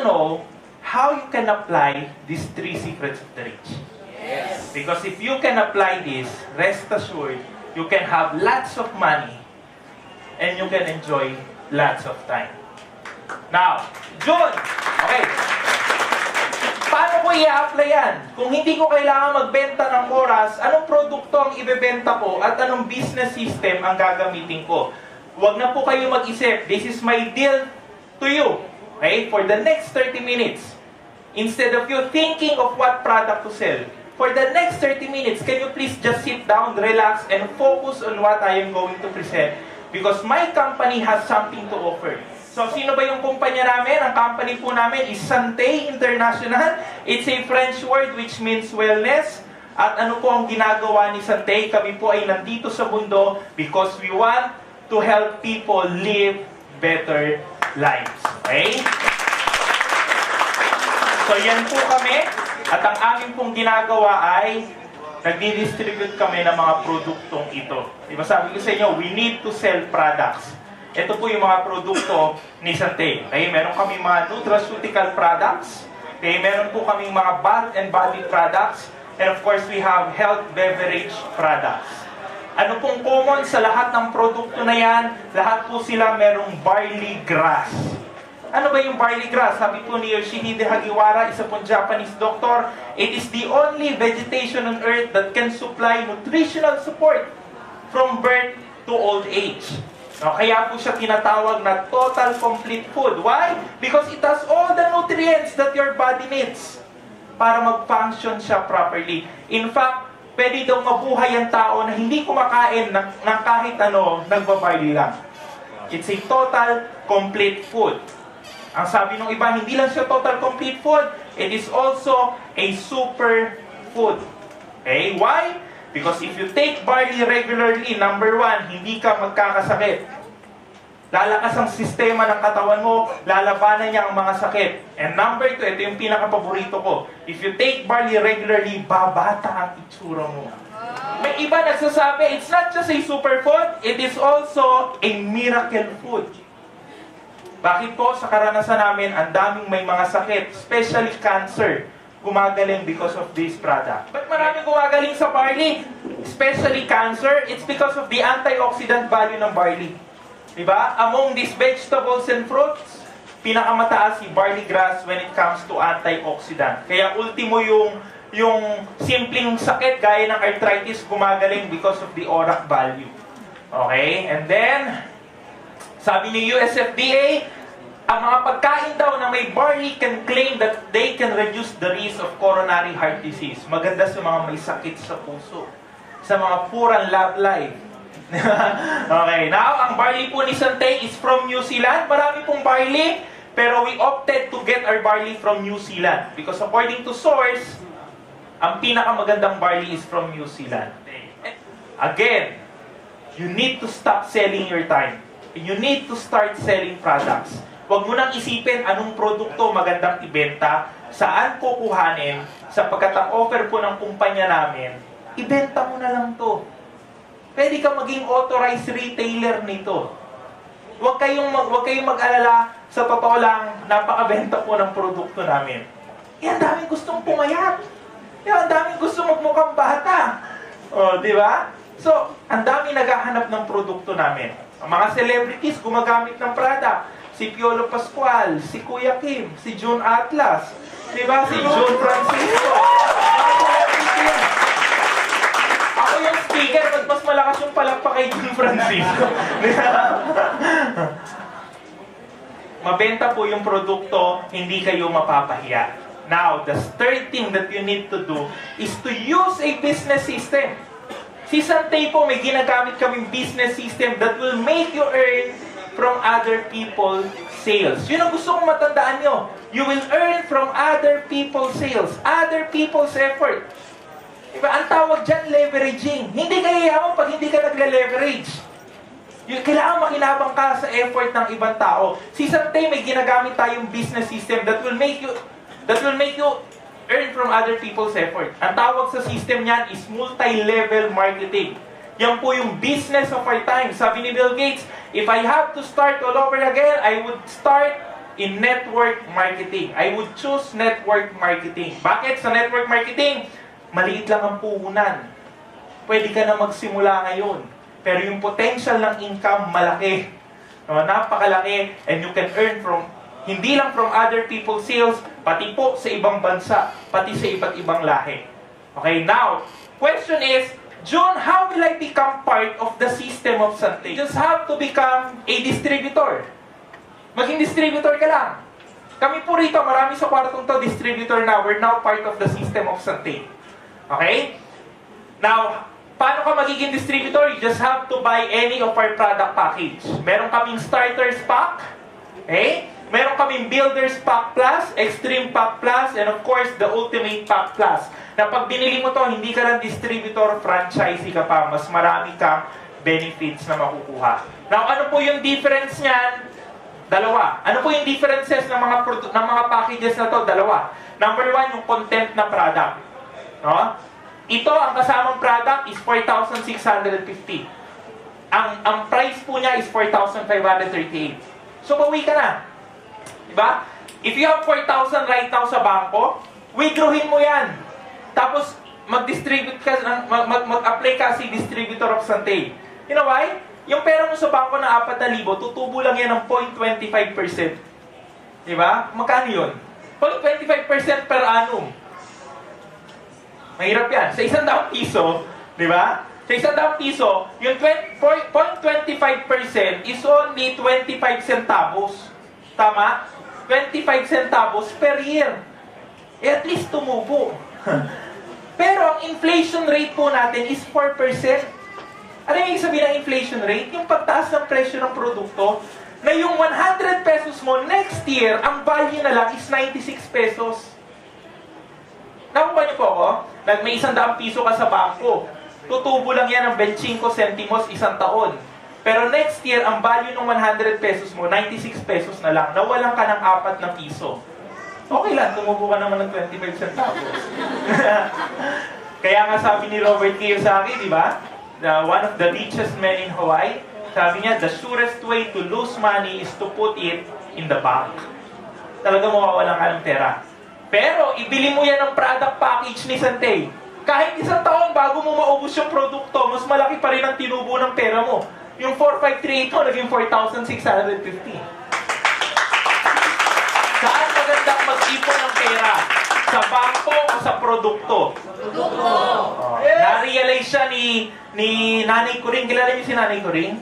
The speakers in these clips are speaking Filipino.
know how you can apply these 3 secrets of the rich. Yes. Because if you can apply this, rest assured, you can have lots of money and you can enjoy lots of time. Now, June, okay. Paano ko i-apply yan? Kung hindi ko kailangan magbenta ng oras, anong produkto ang ibebenta ko at anong business system ang gagamitin ko? Huwag na po kayo mag-isip. This is my deal to you. Okay? For the next 30 minutes. Instead of you thinking of what product to sell, for the next 30 minutes, can you please just sit down, relax, and focus on what I am going to present? Because my company has something to offer. So, sino ba yung kumpanya namin? Ang company po namin is Santé International. It's a French word which means wellness. At ano po ang ginagawa ni Santé? Kami po ay nandito sa mundo because we want to help people live better lives. Okay? So, yan po kami. At ang amin pong ginagawa ay nagdi-distribute kami ng mga produktong ito. Diba sabi ko sa inyo, we need to sell products. Ito po yung mga produkto ni Santé. Okay? Meron kami mga nutraceutical products. Okay? Meron po kami mga bath and body products. And of course, we have health beverage products. Ano pong common sa lahat ng produkto na yan? Lahat po sila merong barley grass. Ano ba yung barley grass? Sabi po ni Yoshihide Hagiwara, isa pong Japanese doctor, it is the only vegetation on earth that can supply nutritional support from birth to old age. No, kaya po siya tinatawag na total complete food. Why? Because it has all the nutrients that your body needs para mag-function siya properly. In fact, pwede daw mabuhay ang tao na hindi kumakain ng kahit ano, nagbabarley lang. It's a total complete food. Ang sabi ng iba, hindi lang siya total complete food, it is also a super food. Okay? Why? Because if you take barley regularly, number 1, hindi ka magkakasakit. Lalakas ang sistema ng katawan mo, lalabanan niya ang mga sakit. And number 2, ito yung pinaka-paborito ko. If you take barley regularly, babata ang itsura mo. May iba nagsasabi, it's not just a superfood, it is also a miracle food. Bakit po? Sa karanasan namin, ang daming may mga sakit, especially cancer, gumagaling because of this product. Ba't maraming gumagaling sa barley? Especially cancer, it's because of the antioxidant value ng barley. Diba? Among these vegetables and fruits, pinakamataas si barley grass when it comes to antioxidant. Kaya ultimo yung simpleng sakit gaya ng arthritis gumagaling because of the ORAC value. Okay? And then, sabi ni USFDA, ang mga pagkain daw na may barley can claim that they can reduce the risk of coronary heart disease. Maganda sa mga may sakit sa puso. Sa mga purang love life. Okay, now, ang barley po ni Santé is from New Zealand. Marami pong barley, pero we opted to get our barley from New Zealand. Because according to source, ang pinakamagandang barley is from New Zealand. Again, you need to stop selling your time. You need to start selling products. Huwag mo nang isipin anong produkto magandang ibenta, saan kukuhanin, sapagkat ang offer po ng kumpanya namin, ibenta mo na lang to. Pwede ka maging authorized retailer nito. Huwag kayong mag-alala, sa totoo lang, napakabenta po ng produkto namin. Ang daming gustong pumayat. Ang daming gustong magmukhang bata. O, di ba? So, ang daming naghahanap ng produkto namin. Ang mga celebrities gumagamit ng product. Si Piolo Pascual, si Kuya Kim, si June Atlas, di ba? Si June Francisco. Ako yung speaker, mas malakas yung palakpak kay June Francisco. Mabenta po yung produkto, hindi kayo mapapahiya. Now, the third thing that you need to do is to use a business system. Si Santé po, may ginagamit kaming business system that will make you earn from other people's sales. Yun ang gusto kong matandaan nyo. You will earn from other people's sales, other people's effort. Diba? Ang tawag dyan, leveraging. Hindi kayo yaman pag hindi ka nagle-leverage. Kailangan makinabang ka sa effort ng ibang tao. Si Santé, may ginagamit tayong business system that will make you earn from other people's effort. Ang tawag sa system niyan is multi-level marketing. Yan po yung business of our time. Sabi ni Bill Gates, if I have to start all over again, I would start in network marketing. I would choose network marketing. Bakit? Sa network marketing, maliit lang ang puhunan. Pwede ka na magsimula ngayon. Pero yung potential ng income, malaki. No, napakalaki. And you can earn from, hindi lang from other people's sales, pati po sa ibang bansa, pati sa iba't ibang lahi. Okay, now, question is, John, how will I become part of the system of Sante? You just have to become a distributor. Maging distributor ka lang. Kami po rito, marami sa kwartong to, distributor na. We're now part of the system of Sante. Okay? Now, paano ka magiging distributor? You just have to buy any of our product package. Meron kaming starters pack. Okay? Meron kaming builders pack plus, extreme pack plus, and of course, the ultimate pack plus. Na pag binili mo to, hindi ka lang distributor, franchisee ka pa. Mas marami kang benefits na makukuha. Now, ano po yung difference niyan? Dalawa. Ano po yung differences ng mga packages na to? Dalawa. Number one, yung content na product. No? Ito, ang kasamang product is 4,650. Ang price po niya is 4,538. So, bawi ka na. Diba? If you have 4,000 right now sa bangko, withdrawin mo yan. Tapos, mag-distribute ka, mag-apply ka si distributor of Sante. You know why? Yung pera mo sa bangko na 4,000, tutubo lang yan ng 0.25%. Diba? Magkano yun? 0.25% per annum. Mahirap yan. Sa 100 piso, diba? Sa 100 piso, yung 0.25% is only 25 centavos. Tama? 25 centavos per year. Eh, at least tumubo. Pero ang inflation rate po natin is 4%. Ano yung sabihin ng inflation rate? Yung pagtaas ng presyo ng produkto, na yung 100 pesos mo next year, ang value na lang is 96 pesos. Nakuha niyo po ako? May 100 piso ka sa bangko. Tutubo lang yan ng 25 centimos isang taon. Pero next year, ang value ng 100 pesos mo, 96 pesos na lang. Nawalan ka ng 4 na piso. Okay lang, tumubo ka naman ng 25 centavos. Kaya nga sabi ni Robert Kiyosaki, di ba? One of the richest men in Hawaii, sabi niya, the surest way to lose money is to put it in the bank. Talaga mawawalan ka ng pera. Pero, ibili mo yan ng product package ni Sante. Kahit isang taon bago mo maubos yung produkto, mas malaki pa rin ang tinubo ng pera mo. Yung 4,538 mo, naging 4,650. Saan magandang mag-ipon ng pera? Sa bangko o sa produkto? Produkto! Na-realize siya ni Nanay Kuring. Kilala niyo si Nanay Kuring?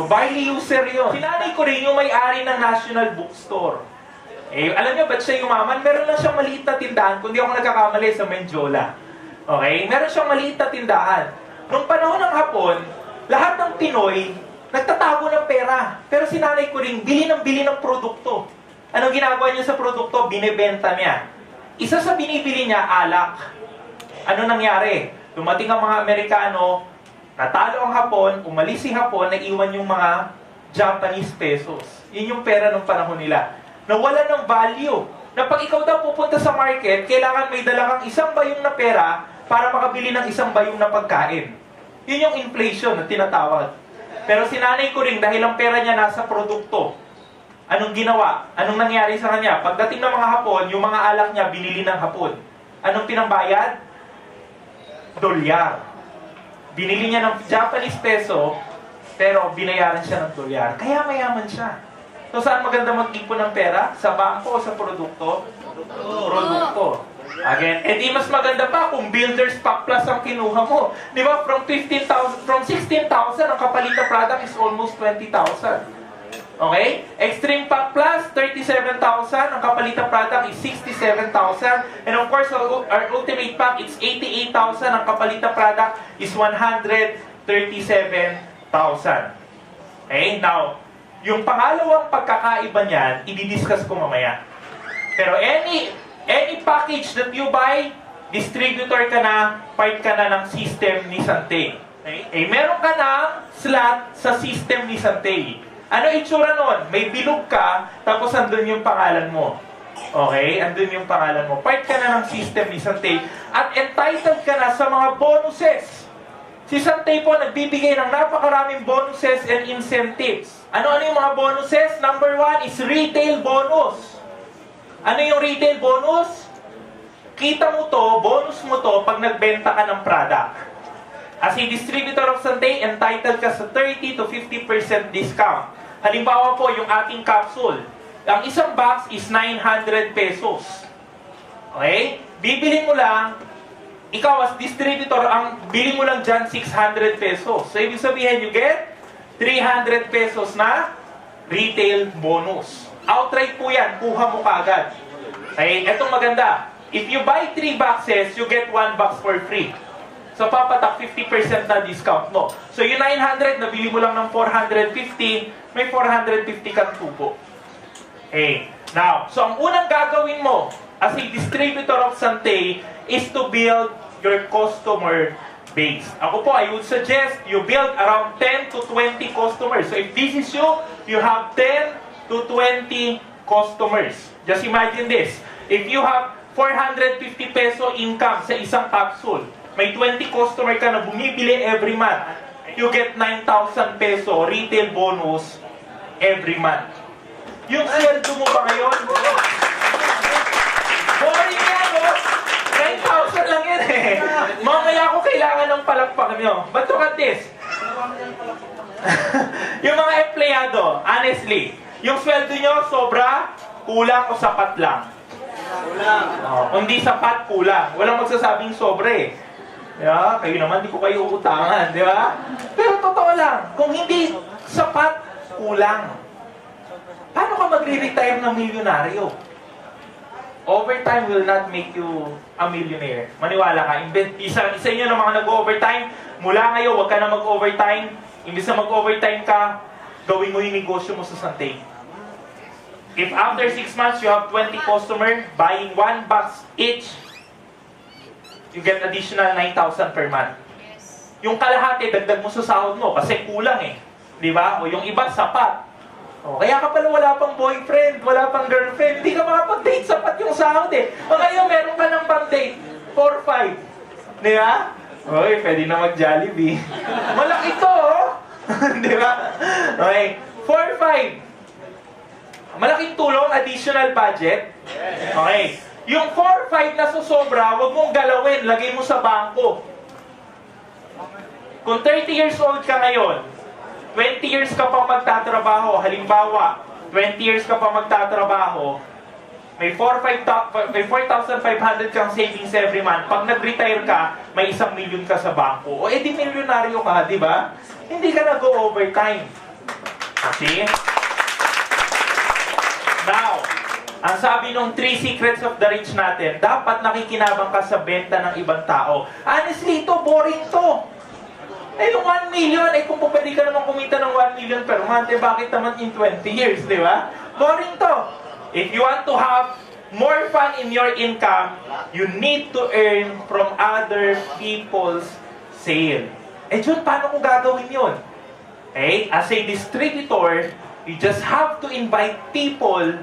Barley user yun. Si Nanay Kuring yung may-ari ng National Bookstore. Eh, alam niyo ba't siya yumaman? Meron lang siyang maliit na tindahan, kundi ako nagkakamali sa Menjola. Okay? Meron siyang maliit na tindahan. Nung panahon ng Hapon, lahat ng Pinoy nagtatago ng pera. Pero si Nanay Kuring, bili ng produkto. Anong ginagawa niya sa produkto? Binebenta niya. Isa sa binibili niya, alak. Ano nangyari? Dumating ang mga Amerikano, natalo ang Hapon, umalis si Hapon, naiwan yung mga Japanese pesos. Yun yung pera ng panahon nila. Nawala ng value. Na pag ikaw daw pupunta sa market, kailangan may dala kang isang bayong na pera para makabili ng isang bayong na pagkain. Yun yung inflation na tinatawag. Pero si Nanay Kuring, dahil ang pera niya nasa produkto, anong ginawa? Anong nangyari sa kanya? Pagdating ng mga Hapon, yung mga alak niya binili ng Hapon. Anong pinambayad? Dolyar. Binili niya ng Japanese peso, pero binayaran siya ng dolyar. Kaya mayaman siya. So, saan maganda mag-ipon ng pera? Sa bangko o sa produkto? Produkto. Again, di mas maganda pa kung builders pack plus ang kinuha mo. Di ba? From 16,000, ang kapalit na product is almost 20,000. Okay? Extreme pack plus, 37,000. Ang kapalit na product is 67,000. And of course, our ultimate pack, it's 88,000. Ang kapalit na product is 137,000. Okay? Now, yung pangalawang pagkakaiba niyan, i-discuss ko mamaya. Pero any package that you buy, distributor ka na, part ka na ng system ni Sante. Okay? Meron ka ng slot sa system ni Sante. Ano itsura nun? May bilog ka, tapos andun yung pangalan mo. Okay? Andun yung pangalan mo. Part ka na ng system ni Sante. At entitled ka na sa mga bonuses Si Santay po nagbibigay ng napakaraming bonuses and incentives. Ano-ano yung mga bonuses? Number 1 is retail bonus. Ano yung retail bonus? Kita mo to, bonus mo to pag nagbenta ka ng product. As a distributor of Santay, entitled ka sa 30 to 50% discount. Halimbawa po, yung ating capsule. Ang isang box is 900 pesos. Okay? Bibili mo lang, ikaw as distributor, ang bili mo lang dyan 600 pesos. So, ibig sabihin, you get 300 pesos na retail bonus. Outright po yan, kuha mo kaagad. Okay? Etong maganda. If you buy 3 boxes, you get 1 box for free. So, papatak 50% na discount mo. So, yung 900, nabili mo lang ng 450, may 450 kang tubo. Okay. Now, so ang unang gagawin mo as a distributor of Santay is to build your customer base. Ako po, I would suggest you build around 10 to 20 customers. So if this is you, you have 10 to 20 customers. Just imagine this. If you have 450 peso income sa isang capsule, may 20 customer ka na bumibili every month, you get 9,000 peso retail bonus every month. Yung sweldo mo ba ngayon? Boring yan, boss! 9,000 lang yan eh. Mamaya ako kailangan ng palakpak nyo. But look at this. Yung mga empleyado, honestly, yung sweldo nyo sobra, kulang o sapat lang? Kulang. Kung di sapat, kulang. Walang magsasabing sobre. Yeah, kayo naman, di ko kayo uutangan, di ba? Pero totoo lang, kung hindi sapat, kulang. Paano ka magre-retire ng milyonaryo? Overtime will not make you a millionaire. Maniwala ka. Isa inyo ng mga nag-overtime, mula ngayon, huwag ka na mag-overtime. Imbis na mag-overtime ka, gawin mo yung negosyo mo sa Santay. If after 6 months, you have 20 customers buying 1 box each, you get additional 9,000 per month. Yung kalahati, dagdag mo sa sahod mo kasi kulang eh. Di ba? O yung iba, sapat. O, kaya ka pala wala pang boyfriend, wala pang girlfriend, hindi ka makapag-date, sapat yung sahod eh. O ngayon, meron ka ng pang-date, 4-5. Di ba? Oy, pwede na mag-Jollibee. Malaki to, oh! Di ba? Okay, 4-5. Malaking tulong, additional budget. Okay. Yung 4-5 na susobra, huwag mong galawin, lagay mo sa bangko. Kung 30 years old ka ngayon, 20 years ka pa magtatrabaho, halimbawa, 20 years ka pa magtatrabaho, may 4,500 kang savings every month. Pag nag-retire ka, may 1 million ka sa bangko. O edi milyonaryo ka, di ba? Hindi ka nag-overtime. Okay? Now, ang sabi nung 3 secrets of the rich natin, dapat nakikinabang ka sa benta ng ibang tao. Honestly, ito, boring to. Eh, yung 1 million, eh kung pwede ka naman kumita ng 1 million per month, eh bakit naman in 20 years, di ba? Boring to. If you want to have more fun in your income, you need to earn from other people's sale. Eh, John, paano kung gagawin yun? Okay? As a distributor, you just have to invite people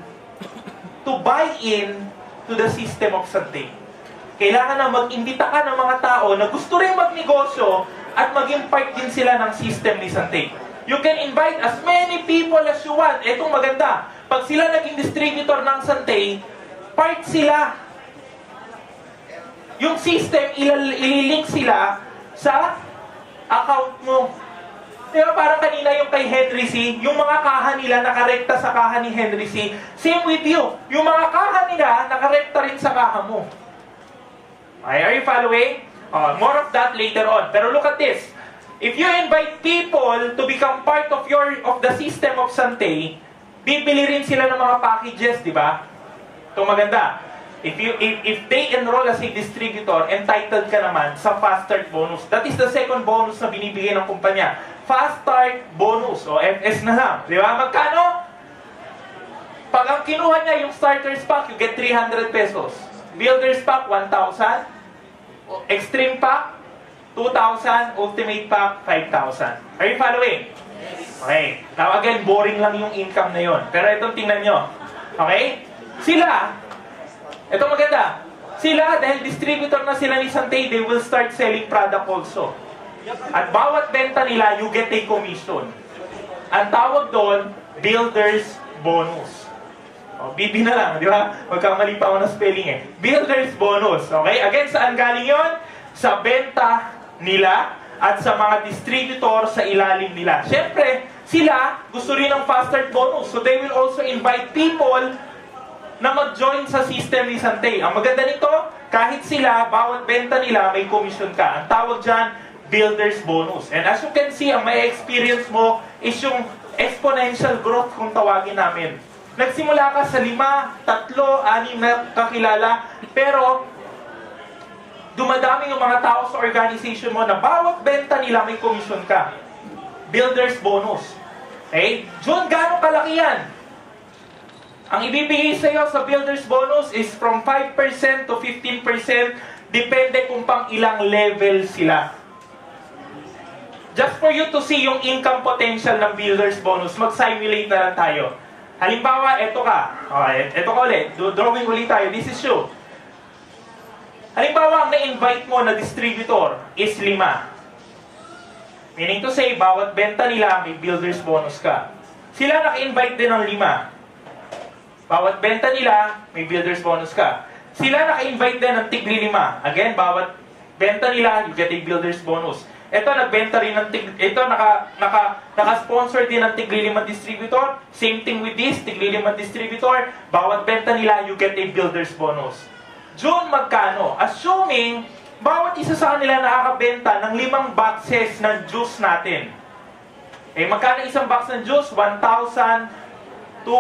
to buy in to the system of Santay. Kailangan na mag-imbita ka ng mga tao na gusto rin magnegosyo at maging part din sila ng system ni Santay. You can invite as many people as you want. Etong maganda. Pag sila naging distributor ng Santay, part sila. Yung system, ililink sila sa account mo. Di ba parang kanina yung kay Henry C, yung mga kaha nila nakarekta sa kaha ni Henry C. Same with you. Yung mga kaha nila nakarekta rin sa kaha mo. Okay, are you following? More of that later on. Pero look at this. If you invite people to become part of the system of Santay, bibili rin sila ng mga packages, di ba? Ito maganda. If they enroll as a distributor, entitled ka naman sa Fast Start bonus. That is the second bonus na binibigay ng kumpanya. Fast Start bonus, o FS na lang. Di ba? Magkano? Pag ang kinuha niya yung starters pack, you get 300 pesos. Builders pack, 1,000. Extreme pack, 2,000. Ultimate pack, 5,000. Are you following? Okay. Now again, boring lang yung income na yon. Pero itong tingnan nyo. Okay? Sila, ito maganda. Sila, dahil distributor na sila ni Santay, they will start selling product also. At bawat benta nila, you get a commission. Ang tawag doon, builder's bonus. O, BB na lang, di ba? Magkamali pa ako ng spelling eh. Builder's bonus. Okay? Again, saan galing yon? Sa benta nila at sa mga distributor sa ilalim nila. Siyempre, sila gusto rin ng fast start bonus. So they will also invite people na mag-join sa system ni Santay. Ang maganda nito, kahit sila, bawat benta nila, may commission ka. Ang tawag dyan, builder's bonus. And as you can see, ang may experience mo is yung exponential growth kung tawagin namin. Nagsimula ka sa 5, 3, 6 na kakilala, pero dumadami yung mga tao sa organization mo na bawat benta nila may commission ka. Builder's bonus. Okay? June, gano'ng kalaki yan? Ang ibibigay sa iyo sa builder's bonus is from 5% to 15%, depende kung pang ilang level sila. Just for you to see yung income potential ng builder's bonus, mag-simulate na lang tayo. Halimbawa, eto ka. Okay, eto ka ulit. Drawing ulit tayo. This is you. Halimbawa, ang na-invite mo na distributor is 5. Meaning to say, bawat benta nila may builder's bonus ka. Sila naka-invite din ng 5. Bawat benta nila, may builder's bonus ka. Sila naka-invite din ng tigli 5. Again, bawat benta nila, you get a builder's bonus. Ito, nagbenta rin ng naka-sponsor din ng tigli 5 distributor. Same thing with this, tigli 5 distributor. Bawat benta nila, you get a builder's bonus. June, magkano? Assuming, bawat isa sa kanila nakakabenta ng 5 boxes ng juice natin. Eh, magkano isang box ng juice? 1,260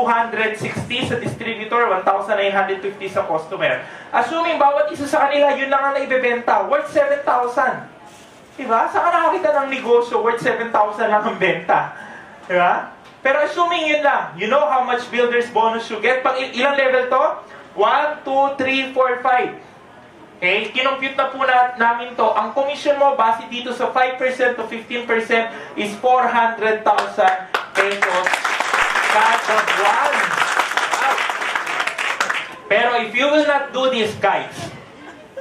sa distributor, 1,950 sa customer. Assuming bawat isa sa kanila, yun lang ang naibebenta, worth 7,000. Diba? Saan ka nakakita ng negosyo, worth 7,000 lang ang benta? Diba? Pero assuming yun lang, you know how much builder's bonus you get? Pag ilang level to? 1, 2, 3, 4, 5. Okay? Kinompute na po namin to. Ang commission mo, base dito sa 5% to 15% is 400,000 pesos kada buwan. Pero if you will not do this, guys,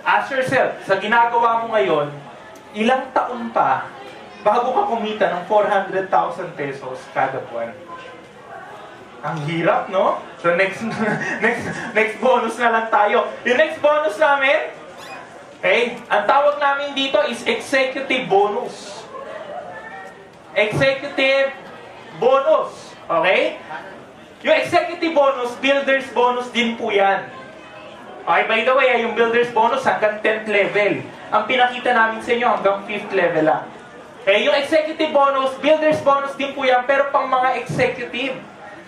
ask yourself, sa ginagawa mo ngayon, ilang taon pa bago ka kumita ng 400,000 pesos kada buwan? Ang hirap, no? So next bonus na lang tayo. Yung next bonus namin, okay, ang tawag namin dito is executive bonus. Executive bonus. Okay? Yung executive bonus, builder's bonus din po yan. Okay, by the way, yung builder's bonus hanggang 10th level. Ang pinakita namin sa inyo hanggang 5th level lang. Okay, yung executive bonus, builder's bonus din po yan, pero pang mga executive.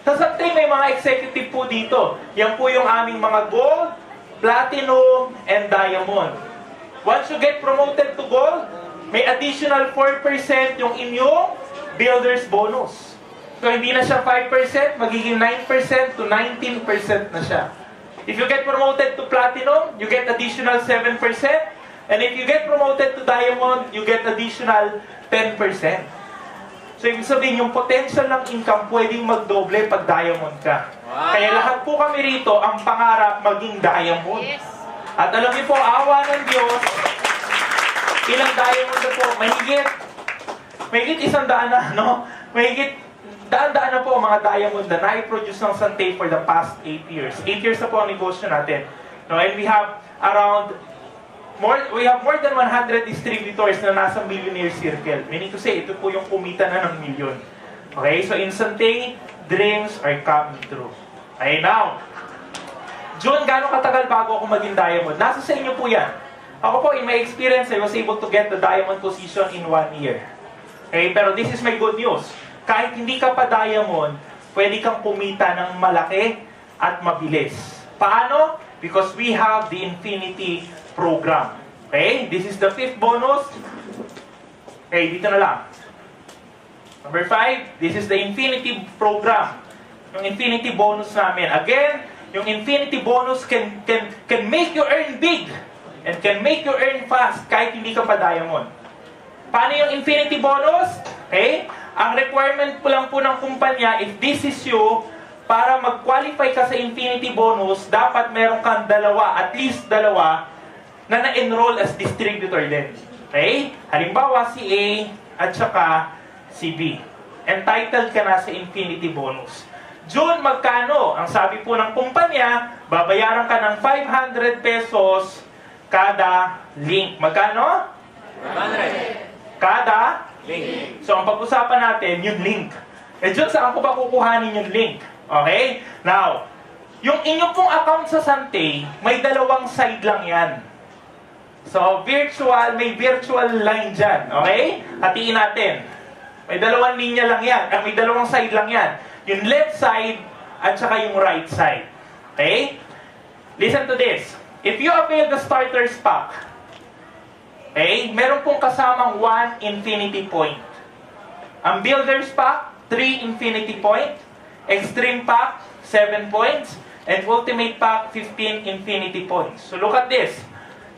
Sa Santay may mga executive po dito. Yan po yung aming mga gold, platinum, and diamond. Once you get promoted to gold, may additional 4% yung inyong builder's bonus. So, hindi na siya 5%, magiging 9% to 19% na siya. If you get promoted to platinum, you get additional 7%. And if you get promoted to diamond, you get additional 10%. So, ibig sabihin, yung potential ng income pwedeng magdoble pag diamond ka. Wow. Kaya lahat po kami rito, ang pangarap maging diamond. Yes. At alam niyo po, awa ng Diyos, ilang diamond na po, mahigit 100 na, no? Mahigit daan-daan na po ang mga diamond na na-produce ng Santay for the past 8 years. 8 years na po ang negosyo natin. No, and we have more than 100 distributors na nasa millionaire circle. Meaning to say, ito po yung kumita na ng milyon. Okay, so in Santay, dreams are coming true. Okay, now, June, gano'ng katagal bago ako maging diamond? Nasa sa inyo po yan. Ako po, in my experience, I was able to get the diamond position in 1 year. Okay, pero this is my good news. Kahit hindi ka pa diamond, pwede kang kumita ng malaki at mabilis. Paano? Because we have the Infinity Program. Okay? This is the 5th bonus. Okay, dito na lang. Number 5, this is the Infinity Program. Yung Infinity bonus namin. Again, yung Infinity bonus can make you earn big and can make you earn fast kahit hindi ka pa diamond. Paano yung Infinity bonus? Okay? Ang requirement po lang po ng kumpanya, if this is you, para mag-qualify ka sa Infinity bonus, dapat meron kang at least dalawa, na na-enroll as distributor din. Okay? Halimbawa, si A at saka si B. Entitled ka na sa infinity bonus. June, magkano? Ang sabi po ng kumpanya, babayaran ka ng 500 pesos kada link. Magkano? 100. Kada? Link. So, ang pag-usapan natin, yung link. Eh, June, saan ko ba kukuhanin yung link? Okay? Now, yung inyong pong account sa Sante, may dalawang side lang yan. So, may virtual line dyan. Okay? Hatiin natin. May dalawang linya lang yan. May dalawang side lang yan. Yung left side at saka yung right side. Okay? Listen to this. If you avail the starters pack, okay, meron pong kasamang 1 infinity point. Ang builders pack, 3 infinity point. Extreme pack, 7 points. And ultimate pack, 15 infinity points. So look at this.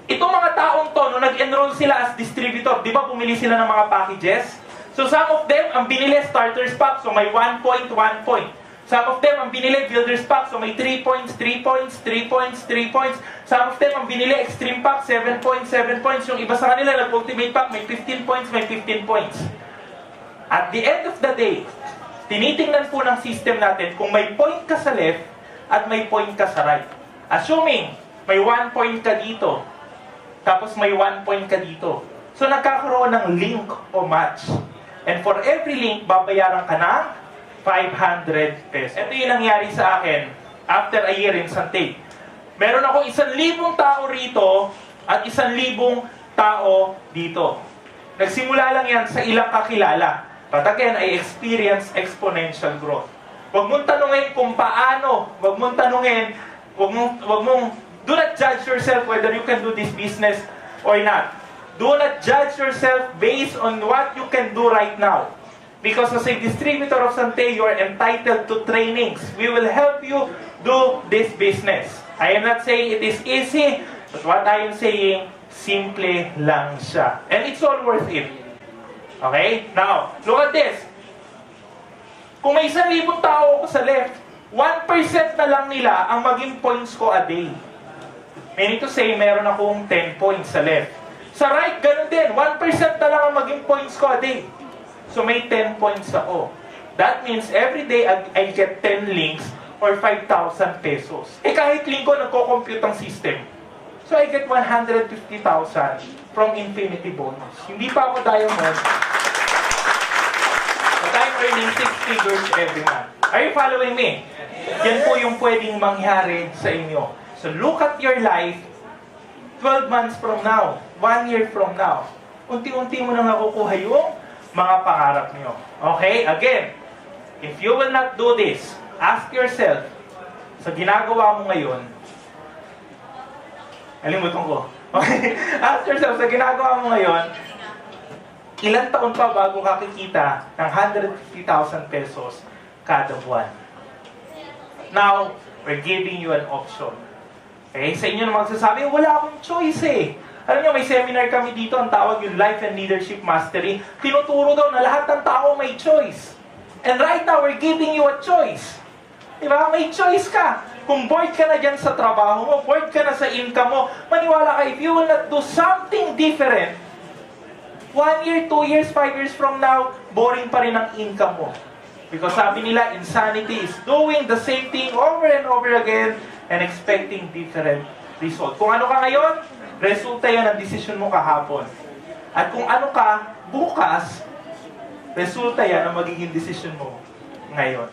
Itong mga taong to, nung nag-enroll sila as distributor, di ba bumili sila ng mga packages? So some of them, ang binili starters pack, so may 1 point, 1 point. Some of them, ang binili builders pack, so may 3 points, 3 points, 3 points, 3 points. Some of them, ang binili extreme pack, 7 points, 7 points. Yung iba sa kanila, nag-ultimate pack, may 15 points, may 15 points. At the end of the day, tinitingnan po ng system natin kung may point ka sa left at may point ka sa right. Assuming may 1 point ka dito, tapos may 1 point ka dito. So nagkakaroon ng link o match. And for every link, babayaran ka ng 500 pesos. Ito yung nangyari sa akin after a year in Sante. Meron ako 1,000 tao rito at 1,000 tao dito. Nagsimula lang yan sa ilang kakilala. But again, I experience exponential growth. Huwag mong tanungin kung paano. Huwag mong tanungin, do not judge yourself whether you can do this business or not. Do not judge yourself based on what you can do right now. Because as a distributor of Sante, you are entitled to trainings. We will help you do this business. I am not saying it is easy, but what I am saying, simple lang siya. And it's all worth it. Okay? Now, look at this. Kung may 1,000 tao ako sa left, 1% na lang nila ang maging points ko a day. Meaning to say, meron akong 10 points sa left. Sa right, ganun din. 1% na lang ang maging points ko a day. So may 10 points ako. That means every day I get 10 links or 5,000 pesos. Eh kahit linggo, nagko-compute ang system. So I get 150,000 from infinity bonus. Hindi pa ako diamond. But I'm earning 6 figures every month. Are you following me? Yan po yung pwedeng mangyari sa inyo. So look at your life 12 months from now, 1 year from now. Unti-unti mo na nakukuha yung mga pangarap niyo. Okay? Again, if you will not do this, ask yourself, sa ginagawa mo ngayon, alimutan ko. Okay? Ask yourself, sa ginagawa mo ngayon, ilang taon pa bago ka kikita ng 150,000 pesos kada buwan? Now, we're giving you an option. Okay? Sa inyo na magsasabi, wala akong choice eh. Alam niyo, may seminar kami dito, ang tawag yung Life and Leadership Mastery. Tinuturo daw na lahat ng tao may choice. And right now, we're giving you a choice. Diba? May choice ka. Kung bored ka na dyan sa trabaho mo, bored ka na sa income mo, maniwala ka, if you will not do something different, 1 year, 2 years, 5 years from now, boring pa rin ang income mo. Because sabi nila, insanity is doing the same thing over and over again and expecting different result. Kung ano ka ngayon, resulta yan ang desisyon mo kahapon. At kung ano ka bukas, resulta yan ang magiging desisyon mo ngayon.